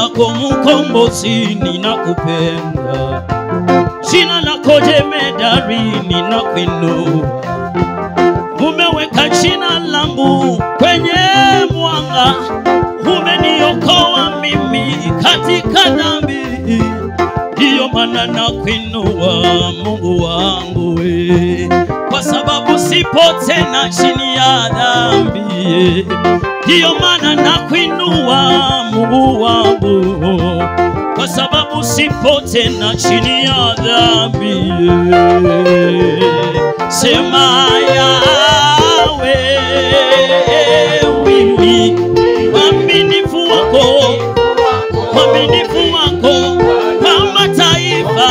lako mkombozi ninakupenda, jina lako jemedari ninakuinua. Umeweka jina langu kwenye mwanga, umeniokoa mimi katika dhambi. Ndiyo maana nakuinua Mungu wangu, kwa sababu sipo tena chini ya dhambi. Ndiyo maana nakuinua Mungu wangu, kwa sababu sipo tena chini ya dhambi. Sema Yawe, mimi mwaminifu wako, mwaminifu wako kwa mataifa.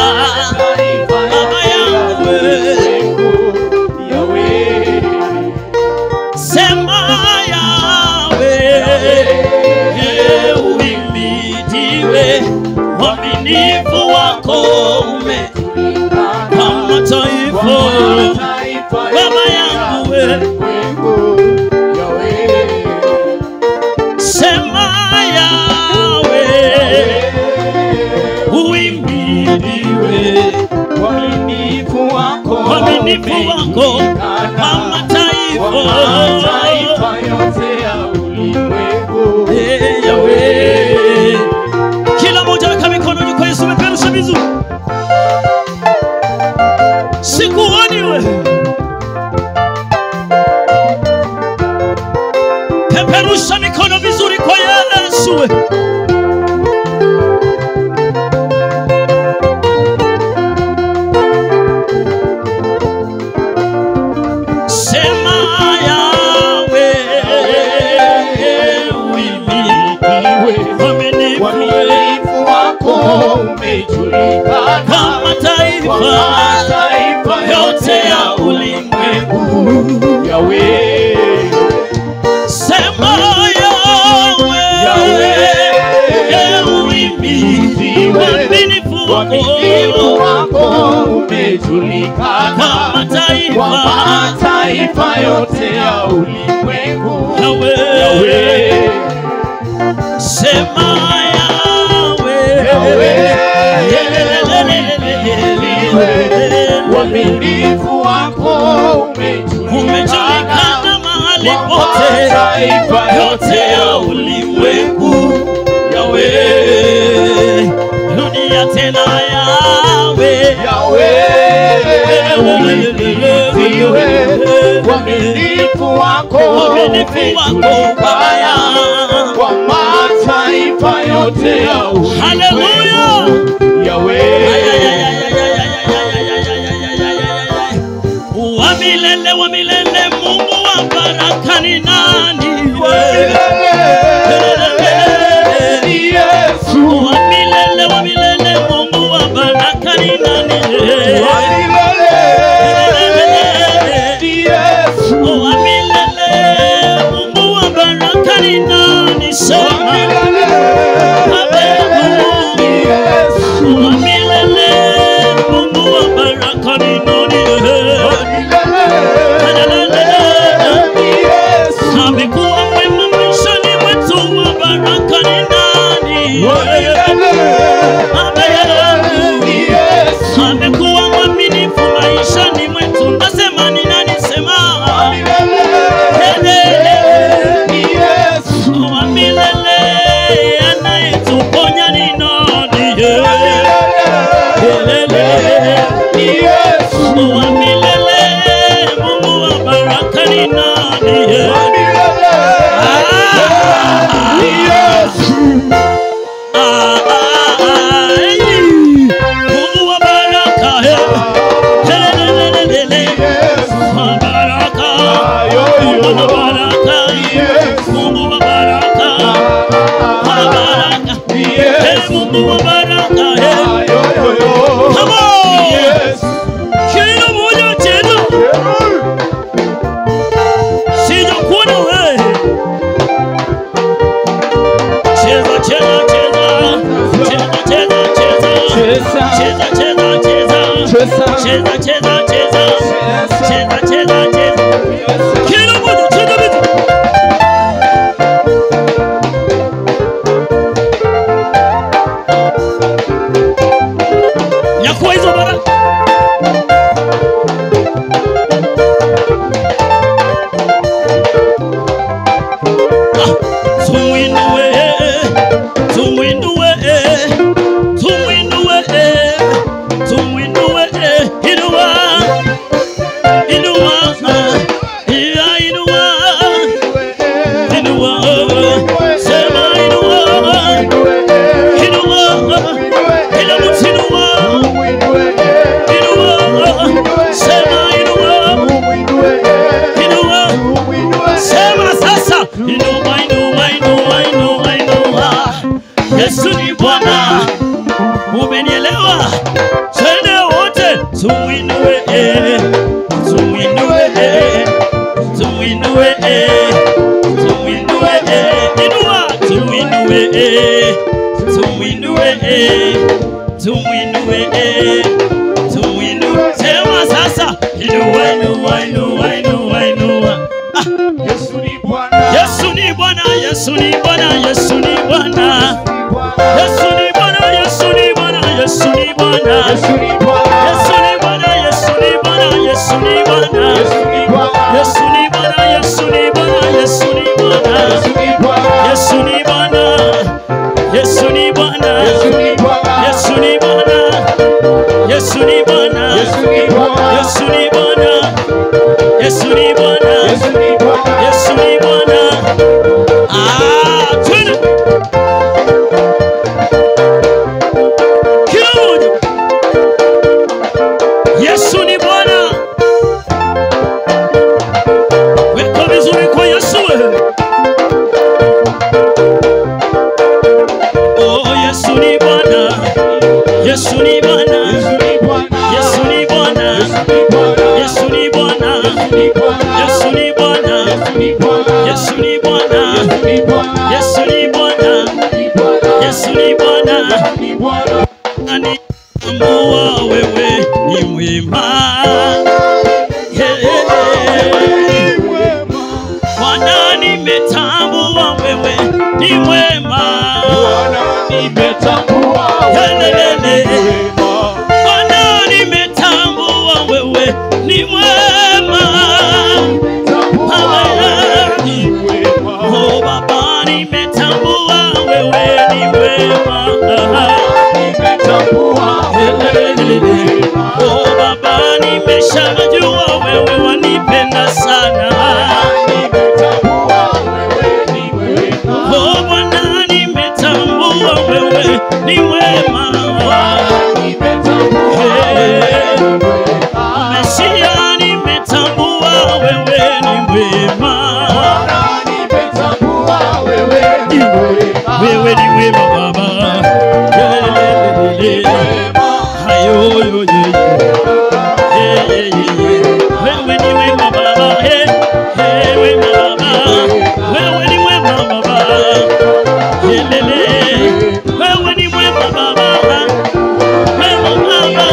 Baba yangu sema Yawe, uhimidiwe, mwaminifu wako kwa mataifa. Baba yangu sema Yawe, uhimidiwe, mwaminifu wako kwa mataifa yote ya ulimwengu. Yawe, kila moja weka mikono juu kwa Yesu, meperusha vizuri. Sikuoni wewe, peperusha mikono vizuri kwa Yesu. Sema Yawe, uhimidiwe, mwaminifu wako umejulikana kwa mataifa yote ya ulimwengu. Yawe, sema Yawe, uhimidiwe, mwaminifu wako umejulikana kwa mataifa yote ya ulimwengu. Yawe, sema Yawe, uaminifu wako umejulikana mahali pote yote ya ulimwengu. Yawe, dunia tena Yawe, uaminifu wako Baba kwa mataifa yote ya ulimwengu. Hallelujah. Yawe, wa milele, Mungu wa baraka ni nani? Yesu, wa milele, Mungu wa baraka ni nani? Yesu, wa milele, Mungu wa baraka ni nani? Sema wa milele, Mungu wa baraka ni nani? Amekuwa mwema maishani mwetu, wa baraka ni nani? Amekuwa mwaminifu maishani mwetu, nasema ni nani? Sema wa milele, anayetuponya ni nani? Wa milele, Mungu wa baraka ni nani? Mungu wa baraka, Mungu wa baraka, Mungu wa baraka. Come on, kila moja cheza, sijakuona wewe. Cheza, cheza, cheza, cheza, cheza, cheza, cheza, cheza, cheza, cheza, cheza, cheza, cheza, cheza, cheza. Kila moja cheza vizuri. Yesu ni Bwana. Umenielewa? Twende wote tumuinue, tumuinue, tumuinue, tumuinue, inua, tumuinue, tumuinue, tumuinue, tumuinue. Sema sasa, inua, inua, inua, inua, inua. Yesu ni Bwana. Yesu ni Bwana, Yesu ni Bwana, Yesu ni Bwana. Yesu ni Bwana, Yesu ni Bwana, Yesu ni Bwana. Yesu ni Bwana. Yesu ni Bwana, Yesu ni Bwana, Yesu ni Bwana. Yesu ni Bwana. Yesu ni Bwana, Yesu ni Bwana, Yesu ni Bwana. Yesu ni Bwana. Yesu ni Bwana, Yesu ni Bwana. Yesu ni Bwana. Yesu ni Bwana, Yesu ni Yesu Bwana. ni Bwana. Yesu ni Bwana, Yesu ni Bwana. Yesu ni Bwana. Twende. Kila mmoja. Yesu ni Bwana. Weka vizuri kwa Yesu. Oh, Yesu ni Bwana. Yesu ni Bwana. Yesu ni Bwana. Yesu ni Bwana. Yesu ni Bwana. Yesu ni Bwana. Yesu ni Bwana. Yesu ni Bwana. Anitambua wewe ni mwema. Bwana nimetambua wewe ni mwema. Bwana nimetambua wewe ni mwema. Oh Baba nimetambua wewe ni mwema. Oh Baba nimeshajua wewe wanipenda sana. Oh Bwana nimetambua wewe ni mwema. Mesia nimetambua wewe ni mwema. Wewe ni mwema Baba. Hayo yo yo. Wewe ni mwema Baba. Wewe ni Baba. Wewe ni mwema Baba. Wewe ni mwema Baba. Mwema Baba.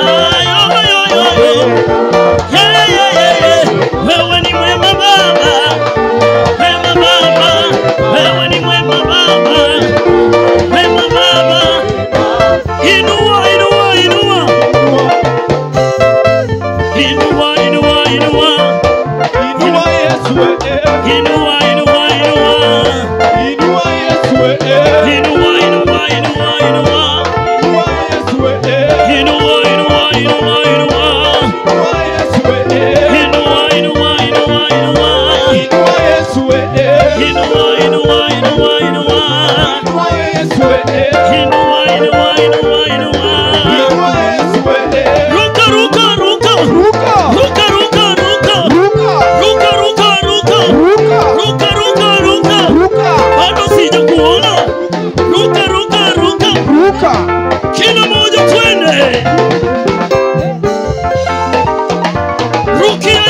Hayo yo yo yo. Wewe ni mwema Baba. Mwema Baba. Wewe ni mwema Baba. Mwema Baba. Inua, inua, inua. Inua, inua, inua. Inua Yesu Inua, inua, inua. Inua Yesu Inua, inua, inua, inua. Inua Yesu Inua, inua, inua, inua. Inua Yesu Inua, inua, inua, inua. Inua Yesu Inua, inua, inua, inua. Inua Yesu Inua, inua, inua, inua. Inua Yesu Ruka, ruka, ruka. Ruka. Ruka, ruka, ruka. Ruka. Ruka, ruka, ruka. Ruka. Ruka, ruka, ruka. Ruka. Bado sijakuona. Ruka, ruka, ruka. Ruka. Kila moja twende. Rukia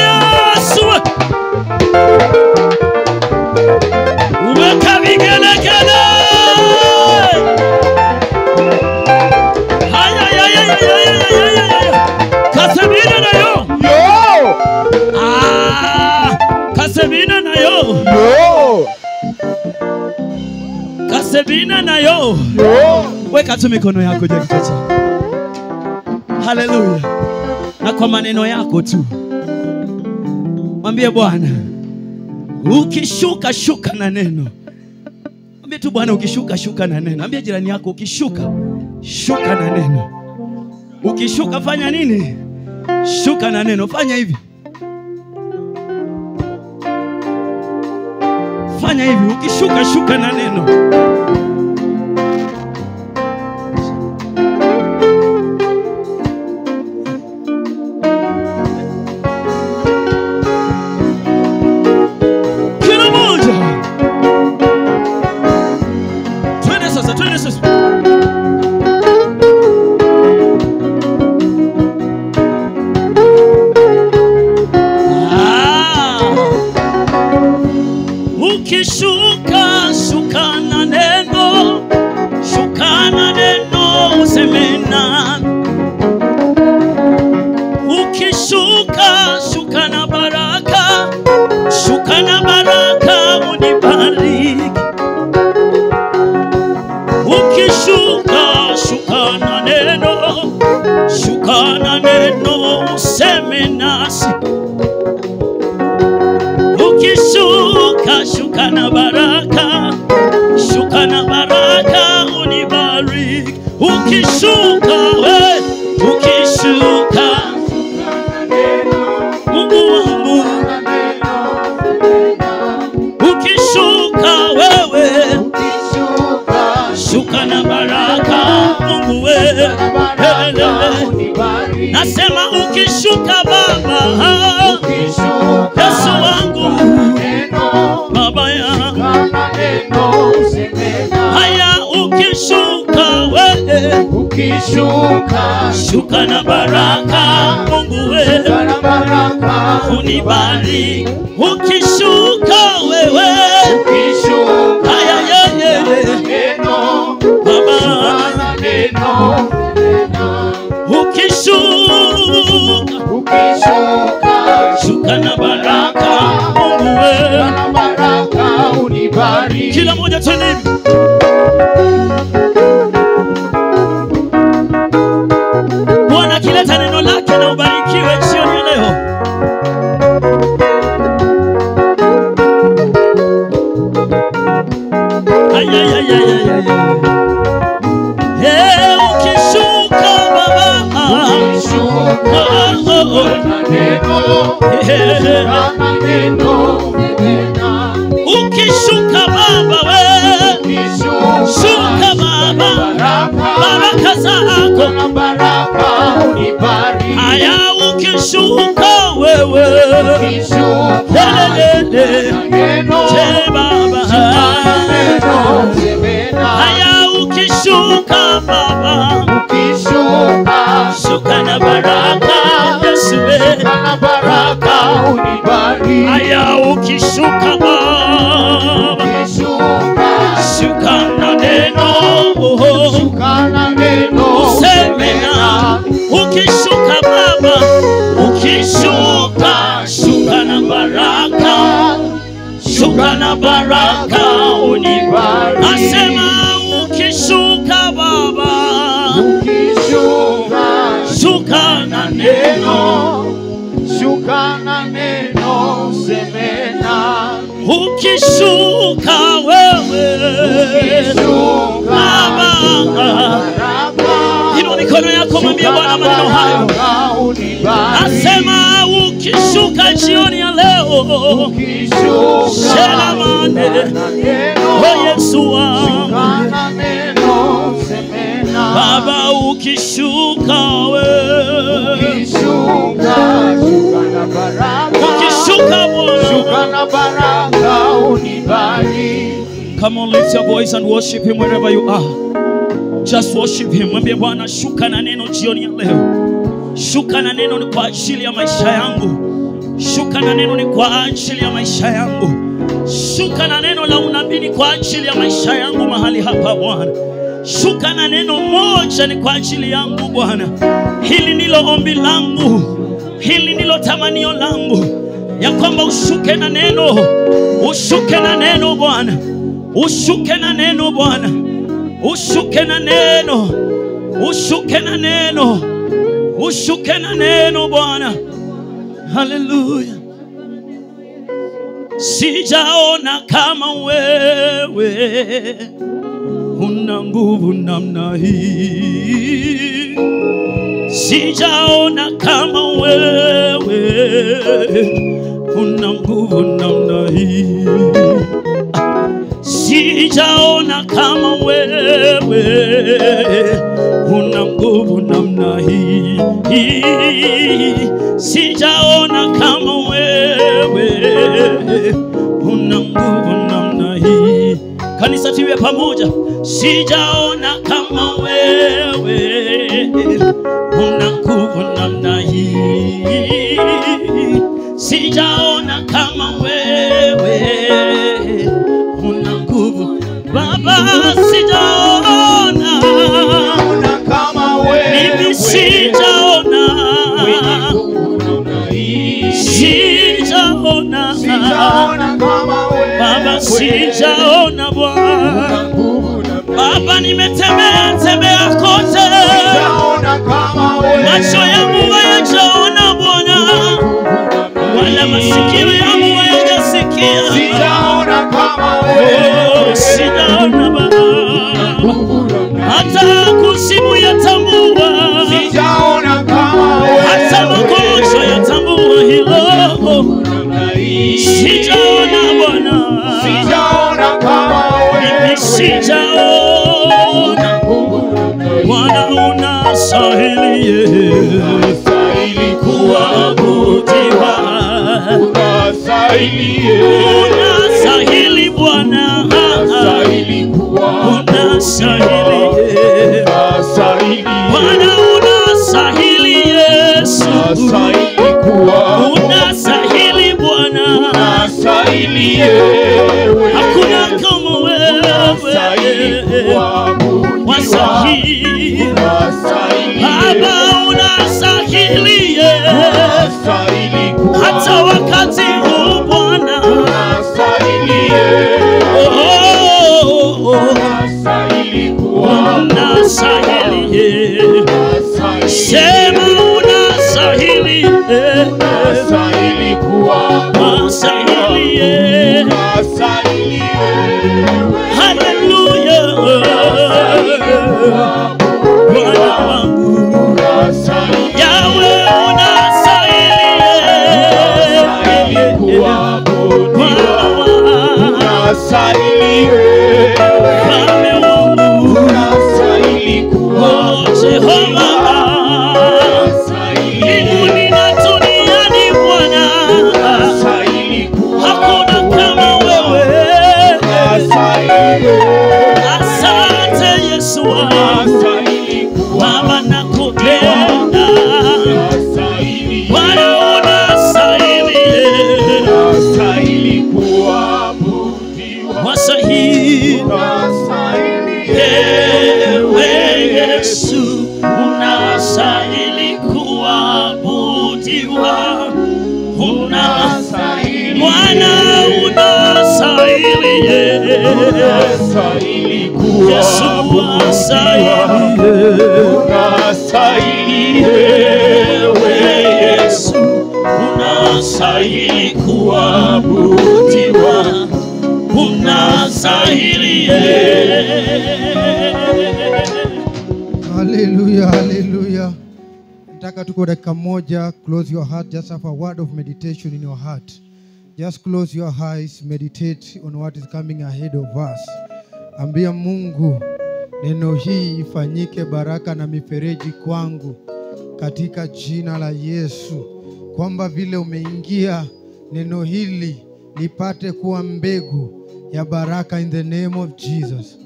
Yesu. Weka vigelegele. Haya, ya, ya, ya, ya, ya, ya, ya, ya. Kasabina nayo. Yo. Kasabina nayo. Yo. Kasabina nayo. Yo. Weka tu mikono yako juu ya kichwa chako. Haleluya. Na kwa maneno yako tu mwambie Bwana, ukishuka shuka na neno. Mwambie tu Bwana, ukishuka shuka na neno. Mwambie jirani yako, ukishuka shuka na neno. Ukishuka fanya nini? Shuka na neno. Fanya hivi. Fanya hivi, ukishuka shuka na neno. Kila moja. Twende sasa. sasa, twende sasa. Ukishuka, shuka na neno, shuka na neno useme nami. Ukishuka, shuka na baraka, shuka na baraka unibariki. Ukishuka, shuka na neno, shuka na neno useme nasi. Ukishuka, shuka na baraka, shuka na baraka unibariki. Ukishuka, ukishuka, Mungu wangu. Ukishuka wewe, shuka na baraka Mungu wewe. Nasema ukishuka Baba, Yesu wangu, Baba yangu. Haya ukishuka wewe, shuka na baraka Mungu wewe, unibariki. Ukishuka wewe, haya yeye Baba, ukishuka, shuka na baraka Mungu wewe, kila moja tena. Bwana kileta neno lake na ubarikiwe jioni ya leo. Ukishuka Baba, ukishuka Baba we, shuka Baba, baraka zako. Haya ukishuka wewe, Baba. Haya ukishuka Baba, shuka na baraka Yesu we. Haya ukishuka Baba, shuka na neno, useme na. Ukishuka Baba, ukishuka, shuka na baraka, shuka na baraka unibariki. Nasema ukishuka Baba, shuka na neno, ukishuka wewe Baba, inua mikono yako mwambie Bwana maneno hayo. Nasema ukishuka jioni ya leo, shelamane o Yesu wangu Baba, ukishuka wewe, ukishuka Bwana. Come on, lift your voice and worship him wherever you are. Just worship him. Mwambie Bwana, shuka na neno jioni ya leo. Shuka na neno ni kwa ajili ya maisha yangu. Shuka na neno ni kwa ajili ya maisha yangu. Shuka na neno la unabii ni kwa ajili ya maisha yangu mahali hapa Bwana. Shuka na neno moja ni kwa ajili yangu Bwana. Hili ndilo ombi langu, hili ndilo tamanio langu, ya kwamba ushuke na neno, ushuke na neno Bwana, ushuke na neno Bwana, ushuke na neno, ushuke na neno, ushuke na neno Bwana. Haleluya. Sijaona kama wewe una nguvu namna hii. Sijaona kama wewe una nguvu namna hii. Sijaona kama wewe una nguvu namna hii. Sijaona kama wewe una nguvu namna hii. Kanisa kanisa tuwe pamoja. Sijaona kama wewe una nguvu namna hii. Sijaona kama wewe una nguvu Baba, sijaona kama wewe. mimi sijaona kama wewe Baba, sijaona Bwana. Baba, nimetembea kote, macho yangu hayajaona Bwana, wala masikio yangu hayajasikia. Sijaona kama wewe, sijaona Baba, hata kuzimu yatambua, sijaona kama wewe, hata magonjwa yatambua hilo. Sijaona Bwana, sijaona kama wewe, sijaona Bwana. Unastahili, unastahili kuabudiwa, unastahili Bwana, unastahili Bwana, unastahili Yesu, unastahili Bwana, hakuna kama wewe, wastahili Baba, unastahili hata wakati huu Bwana, unastahili, sema unastahili, unastahili, haleluya, Bwana wangu Yahweh, unastahili Bwana wangu, Jehova, mbinguni na duniani Bwana, hakuna kama wewe. Asante Yesu wangu, Baba nakupenda, Bwana unastahili, ewe Yesu unastahili kuabudiwa, Bwana unastahili, Yesu unastahili, ewe Yesu unastahili kuabudiwa, unastahili. Hallelujah, hallelujah. Nataka tuko dakika moja, close your heart, just have a word of meditation in your heart. Just close your eyes, meditate on what is coming ahead of us. Ambia Mungu, neno hii ifanyike baraka na mifereji kwangu katika jina la Yesu, kwamba vile umeingia neno hili lipate kuwa mbegu ya baraka in the name of Jesus.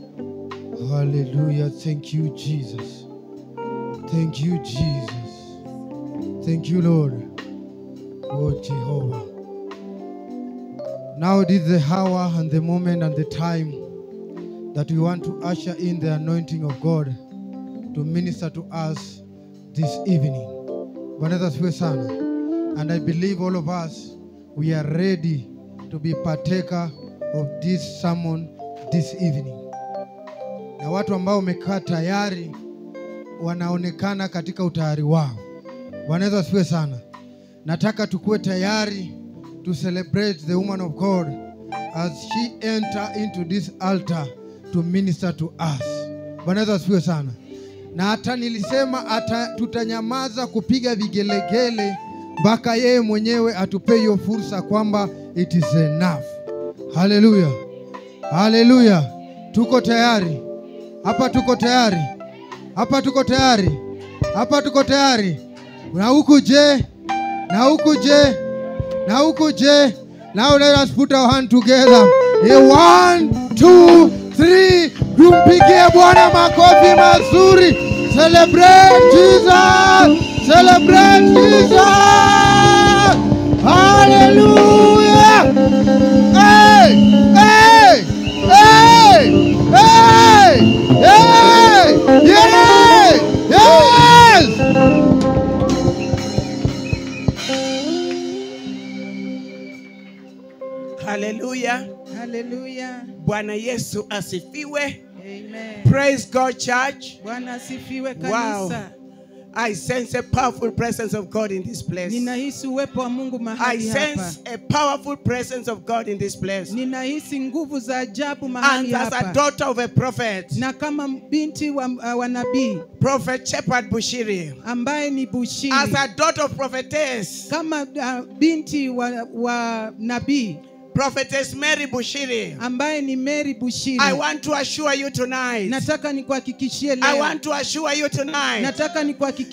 Hallelujah. Thank you, Jesus. Thank you, Jesus. Thank you, Lord. Oh, Jehovah. Now this is the hour and the moment and the time that we want to usher in the anointing of God to minister to us this evening. And I believe all of us, we are ready to be partaker of this sermon this evening. Na watu ambao wamekaa tayari wanaonekana katika utayari wao. Bwana Yesu asifiwe sana. Nataka tukue tayari to celebrate the woman of God as she enter into this altar to minister to us. Bwana Yesu asifiwe sana. Na hata nilisema tutanyamaza kupiga vigelegele mpaka yeye mwenyewe atupe hiyo fursa kwamba it is enough. Hallelujah. Hallelujah. Tuko tayari. Hapa tuko tayari. Hapa tuko tayari. Hapa tuko tayari. Na huku je? Na huku je? Na huku je? Now let us put our hand together. 1, 2, 3. Tumpigie Bwana makofi mazuri. Celebrate Jesus. Celebrate Jesus. Hallelujah. Hey, hey, hey, hey, hey, yes, yes. Hallelujah. Hallelujah. Bwana Yesu asifiwe. Amen. Praise God, church. Bwana asifiwe Wow. kanisa. I sense a powerful presence of God in this place. Ninahisi uwepo wa Mungu I mahali hapa. sense a powerful presence of God in this place. Ninahisi nguvu za ajabu mahali And as a hapa. daughter of a prophet, Na kama binti wa nabii Prophet Shepherd Bushiri, ambaye ni Bushiri. as a daughter of prophetess, Kama binti wa nabii Prophetess Mary Bushiri, ambaye ni Mary Bushiri. I want to assure you tonight. Nataka nikuhakikishie I leo. want to assure you tonight Nataka nikuhakikishie